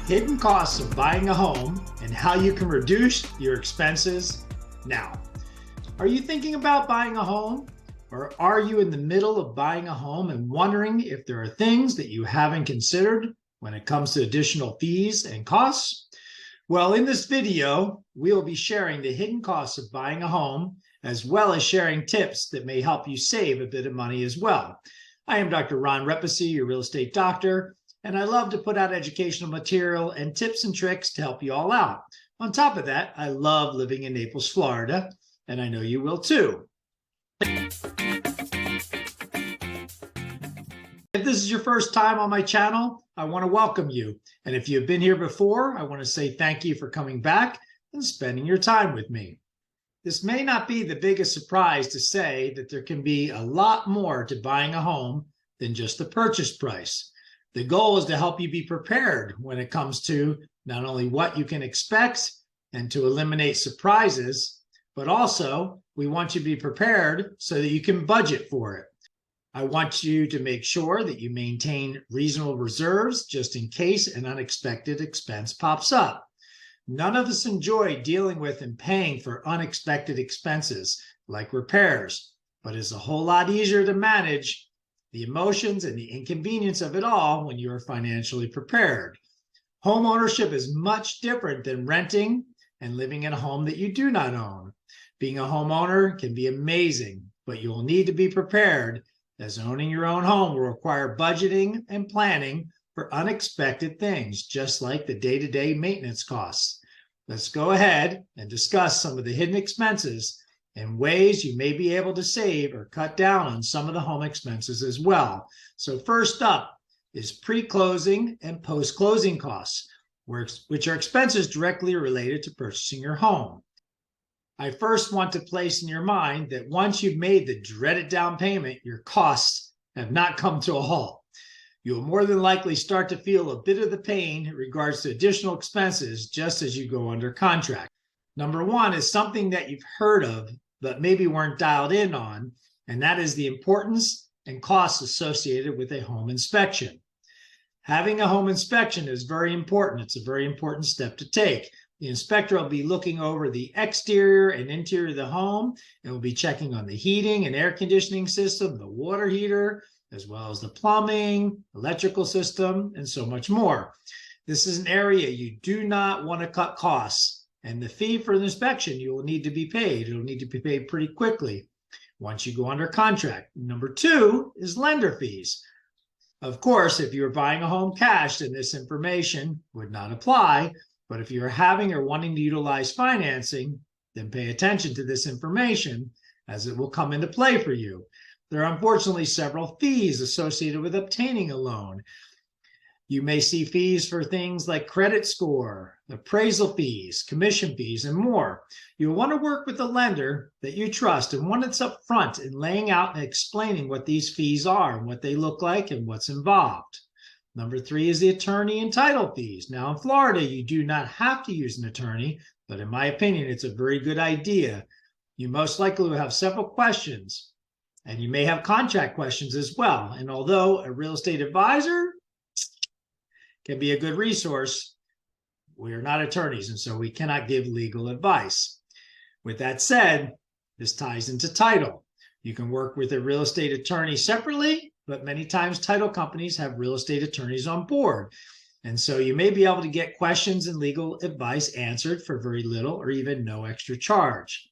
hidden costs of buying a home and how you can reduce your expenses now. Are you thinking about buying a home? Or are you in the middle of buying a home and wondering if there are things that you haven't considered when it comes to additional fees and costs? Well, in this video, we will be sharing the hidden costs of buying a home, as well as sharing tips that may help you save a bit of money as well. I am Dr. Ron Repacy, your real estate doctor, and I love to put out educational material and tips and tricks to help you all out. On top of that, I love living in Naples, Florida, and I know you will too. If this is your first time on my channel, I want to welcome you. And if you've been here before, I want to say thank you for coming back and spending your time with me. This may not be the biggest surprise to say that there can be a lot more to buying a home than just the purchase price. The goal is to help you be prepared when it comes to not only what you can expect and to eliminate surprises, but also we want you to be prepared so that you can budget for it. I want you to make sure that you maintain reasonable reserves just in case an unexpected expense pops up. None of us enjoy dealing with and paying for unexpected expenses like repairs, but it's a whole lot easier to manage the emotions and the inconvenience of it all when you are financially prepared. Home ownership is much different than renting and living in a home that you do not own. Being a homeowner can be amazing, but you will need to be prepared, as owning your own home will require budgeting and planning for unexpected things, just like the day-to-day maintenance costs. Let's go ahead and discuss some of the hidden expenses and ways you may be able to save or cut down on some of the home expenses as well. So first up is pre-closing and post-closing costs, which are expenses directly related to purchasing your home. I first want to place in your mind that once you've made the dreaded down payment, your costs have not come to a halt. You'll more than likely start to feel a bit of the pain in regards to additional expenses just as you go under contract. Number one is something that you've heard of, but maybe weren't dialed in on, and that is the importance and costs associated with a home inspection. Having a home inspection is very important. It's a very important step to take. The inspector will be looking over the exterior and interior of the home and will be checking on the heating and air conditioning system, the water heater, as well as the plumbing, electrical system, and so much more. This is an area you do not want to cut costs, and the fee for the inspection you will need to be paid. It'll need to be paid pretty quickly once you go under contract. Number two is lender fees. Of course, if you're buying a home cash, then this information would not apply. But if you're having or wanting to utilize financing, then pay attention to this information as it will come into play for you. There are unfortunately several fees associated with obtaining a loan. You may see fees for things like credit score, appraisal fees, commission fees, and more. You'll want to work with a lender that you trust and one that's upfront in laying out and explaining what these fees are and what they look like and what's involved. Number three is the attorney and title fees. Now, in Florida, you do not have to use an attorney, but in my opinion, it's a very good idea. You most likely will have several questions, and you may have contract questions as well. And although a real estate advisor can be a good resource, we are not attorneys, and so we cannot give legal advice. With that said, this ties into title. You can work with a real estate attorney separately, but many times title companies have real estate attorneys on board. And so you may be able to get questions and legal advice answered for very little or even no extra charge.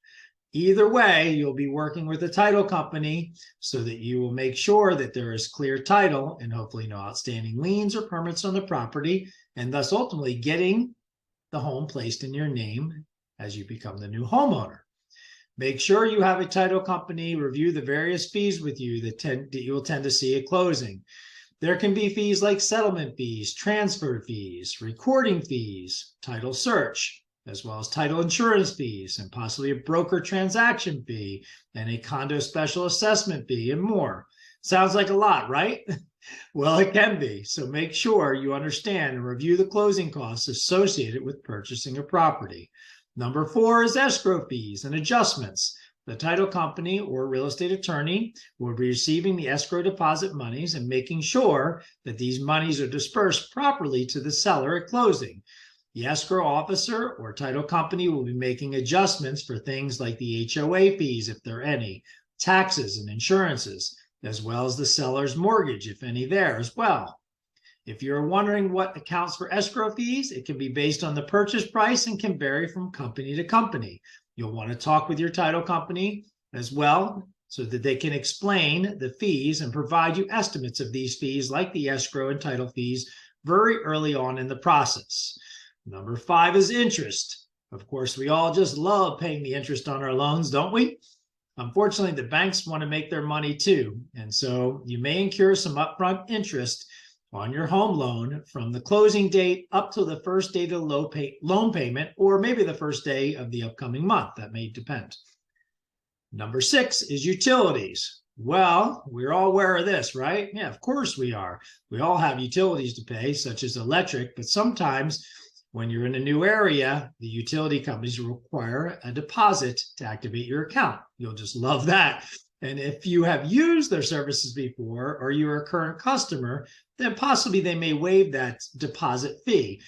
Either way, you'll be working with a title company so that you will make sure that there is clear title and hopefully no outstanding liens or permits on the property, and thus ultimately getting the home placed in your name as you become the new homeowner. Make sure you have a title company review the various fees with you that you will tend to see at closing. There can be fees like settlement fees, transfer fees, recording fees, title search, as well as title insurance fees, and possibly a broker transaction fee, and a condo special assessment fee, and more. Sounds like a lot, right? Well, it can be. So make sure you understand and review the closing costs associated with purchasing a property. Number four is escrow fees and adjustments. The title company or real estate attorney will be receiving the escrow deposit monies and making sure that these monies are dispersed properly to the seller at closing. The escrow officer or title company will be making adjustments for things like the HOA fees, if there are any, taxes and insurances, as well as the seller's mortgage, if any there as well. If you're wondering what accounts for escrow fees, it can be based on the purchase price and can vary from company to company. You'll want to talk with your title company as well so that they can explain the fees and provide you estimates of these fees, like the escrow and title fees, very early on in the process. Number 5 is interest. Of course, we all just love paying the interest on our loans, don't we? Unfortunately, the banks want to make their money too, and so you may incur some upfront interest on your home loan from the closing date up to the first date of the loan payment, or maybe the first day of the upcoming month. That may depend. Number 6 is utilities. Well, we're all aware of this, right? Yeah, of course we are. We all have utilities to pay, such as electric, but sometimes when you're in a new area, the utility companies require a deposit to activate your account. You'll just love that. And if you have used their services before, or you're a current customer, then possibly they may waive that deposit fee.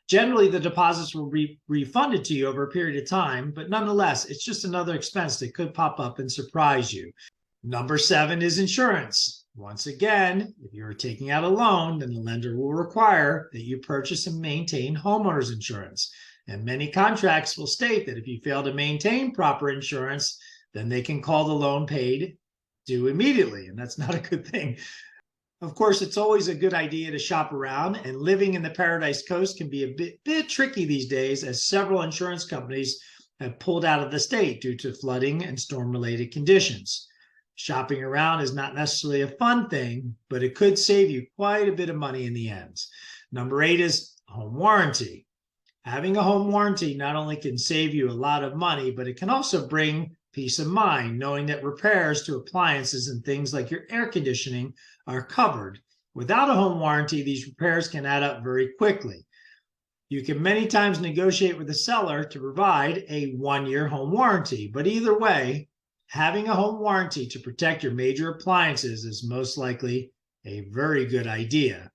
Generally, the deposits will be refunded to you over a period of time, but nonetheless, it's just another expense that could pop up and surprise you. Number 7 is insurance. Once again, if you're taking out a loan, then the lender will require that you purchase and maintain homeowners insurance. And many contracts will state that if you fail to maintain proper insurance, then they can call the loan paid due immediately, and that's not a good thing. Of course, it's always a good idea to shop around, and living in the Paradise Coast can be a bit tricky these days, as several insurance companies have pulled out of the state due to flooding and storm-related conditions. Shopping around is not necessarily a fun thing, but it could save you quite a bit of money in the end. Number 8 is home warranty. Having a home warranty not only can save you a lot of money, but it can also bring peace of mind, knowing that repairs to appliances and things like your air conditioning are covered. Without a home warranty, these repairs can add up very quickly. You can many times negotiate with the seller to provide a 1-year home warranty, but either way, having a home warranty to protect your major appliances is most likely a very good idea.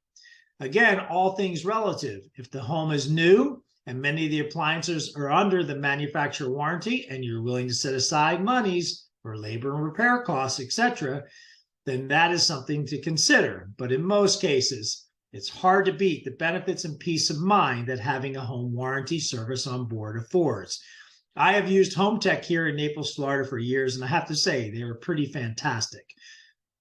Again, all things relative. If the home is new and many of the appliances are under the manufacturer warranty and you're willing to set aside monies for labor and repair costs, etc., then that is something to consider. But in most cases, it's hard to beat the benefits and peace of mind that having a home warranty service on board affords. I have used Home Tech here in Naples, Florida for years, and I have to say they are pretty fantastic.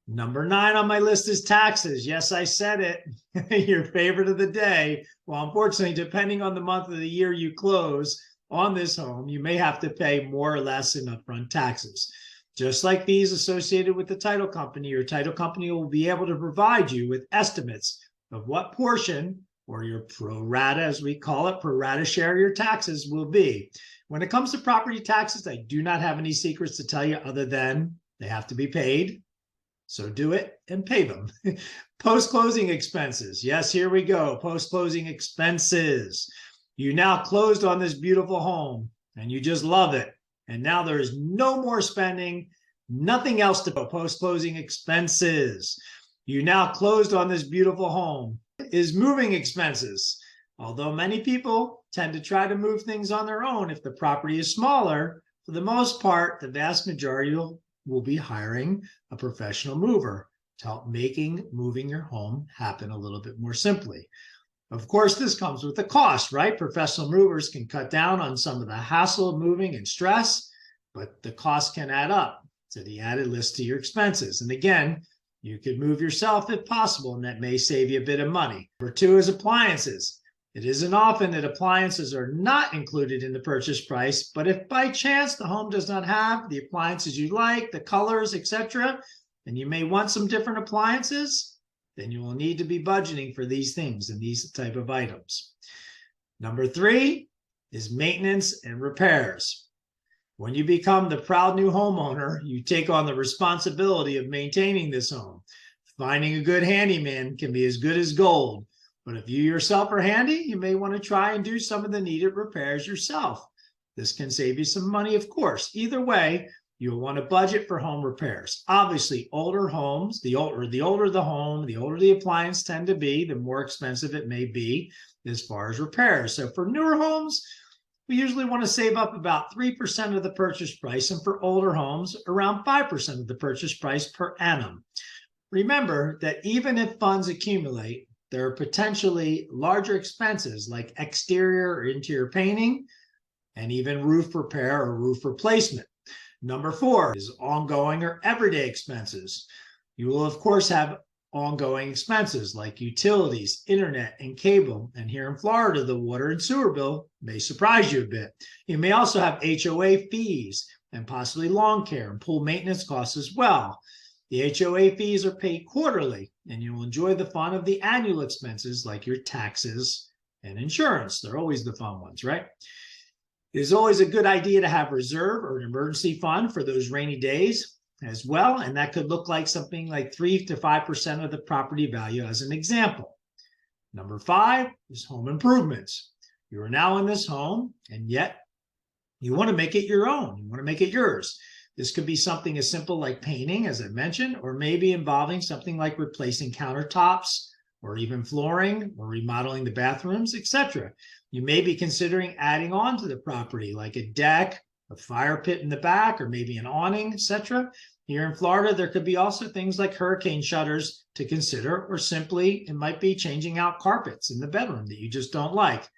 Number 9 on my list is taxes. Yes, I said it. Your favorite of the day. Well, unfortunately, depending on the month of the year you close on this home, you may have to pay more or less in upfront taxes. Just like fees associated with the title company, your title company will be able to provide you with estimates of what portion, or your pro rata, as we call it, pro rata share of your taxes will be. When it comes to property taxes, I do not have any secrets to tell you other than they have to be paid. So do it and pay them. Post-closing expenses. Yes, here we go. Post-closing expenses. You now closed on this beautiful home and you just love it. And now there is no more spending, nothing else to post-closing expenses. You now closed on this beautiful home. Is moving expenses. Although many people tend to try to move things on their own if the property is smaller, for the most part, the vast majority will be hiring a professional mover to help moving your home happen a little bit more simply. Of course, this comes with a cost, right? Professional movers can cut down on some of the hassle of moving and stress, but the cost can add up to the added list to your expenses. And again, you could move yourself if possible, and that may save you a bit of money. Number 2 is appliances. It isn't often that appliances are not included in the purchase price, but if by chance the home does not have the appliances you like, the colors, etc., and you may want some different appliances, then you will need to be budgeting for these things and these type of items. Number 3 is maintenance and repairs. When you become the proud new homeowner, you take on the responsibility of maintaining this home. Finding a good handyman can be as good as gold, but if you yourself are handy, you may want to try and do some of the needed repairs yourself. This can save you some money, of course. Either way, You'll want to budget for home repairs. Obviously, older homes, the older the home, the older the appliance tend to be, the more expensive it may be as far as repairs. So for newer homes, we usually want to save up about 3% of the purchase price, and for older homes, around 5% of the purchase price per annum. Remember that even if funds accumulate, there are potentially larger expenses like exterior or interior painting and even roof repair or roof replacement. Number 4 is ongoing or everyday expenses. You will, of course, have ongoing expenses like utilities, internet, and cable. And here in Florida, the water and sewer bill may surprise you a bit. You may also have HOA fees and possibly lawn care and pool maintenance costs as well. The HOA fees are paid quarterly, and you will enjoy the fun of the annual expenses like your taxes and insurance. They're always the fun ones, right? It is always a good idea to have reserve or an emergency fund for those rainy days as well, and that could look like something like 3 to 5% of the property value as an example. Number 5 is home improvements. You are now in this home, and yet you want to make it your own. You want to make it yours. This could be something as simple like painting, as I mentioned, or maybe involving something like replacing countertops or even flooring or remodeling the bathrooms, etc. You may be considering adding on to the property like a deck, a fire pit in the back, or maybe an awning, etc. Here in Florida, there could be also things like hurricane shutters to consider, or simply it might be changing out carpets in the bedroom that you just don't like.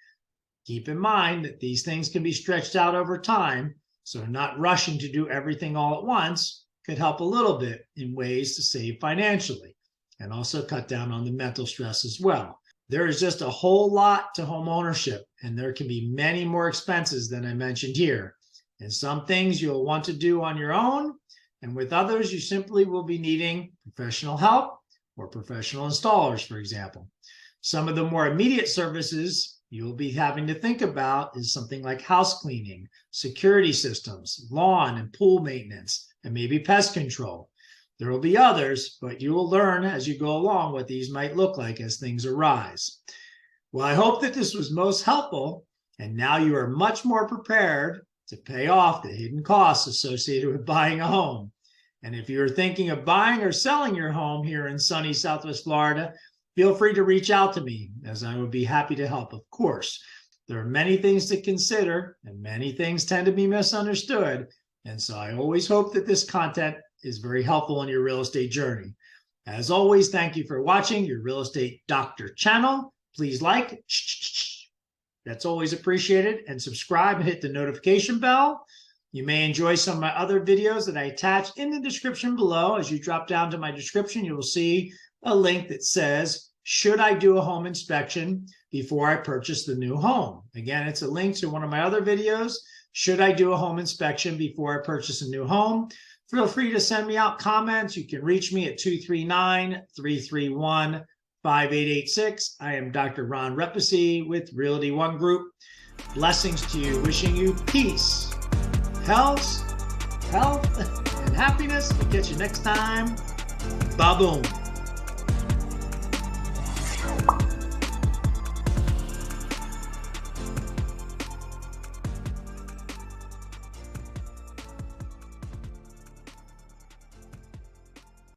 Keep in mind that these things can be stretched out over time, so not rushing to do everything all at once could help a little bit in ways to save financially and also cut down on the mental stress as well. There is just a whole lot to home ownership, and there can be many more expenses than I mentioned here. And some things you'll want to do on your own, and with others, you simply will be needing professional help or professional installers, for example. Some of the more immediate services you'll be having to think about is something like house cleaning, security systems, lawn and pool maintenance, and maybe pest control. There will be others, but you will learn as you go along what these might look like as things arise. Well, I hope that this was most helpful, and now you are much more prepared to pay off the hidden costs associated with buying a home. And if you're thinking of buying or selling your home here in sunny Southwest Florida, feel free to reach out to me, as I would be happy to help, of course. There are many things to consider, and many things tend to be misunderstood. And so I always hope that this content is very helpful in your real estate journey. As always, thank you for watching your Real Estate Doctor channel. Please like, that's always appreciated, and subscribe and hit the notification bell. You may enjoy some of my other videos that I attach in the description below. As you drop down to my description, you will see a link that says, should I do a home inspection before I purchase the new home? Again, it's a link to one of my other videos. Should I do a home inspection before I purchase a new home? Feel free to send me out comments. You can reach me at 239-331-5886. I am Dr. Ron Repasy with Realty One Group. Blessings to you. Wishing you peace, health, and happiness. We'll catch you next time. Ba-boom.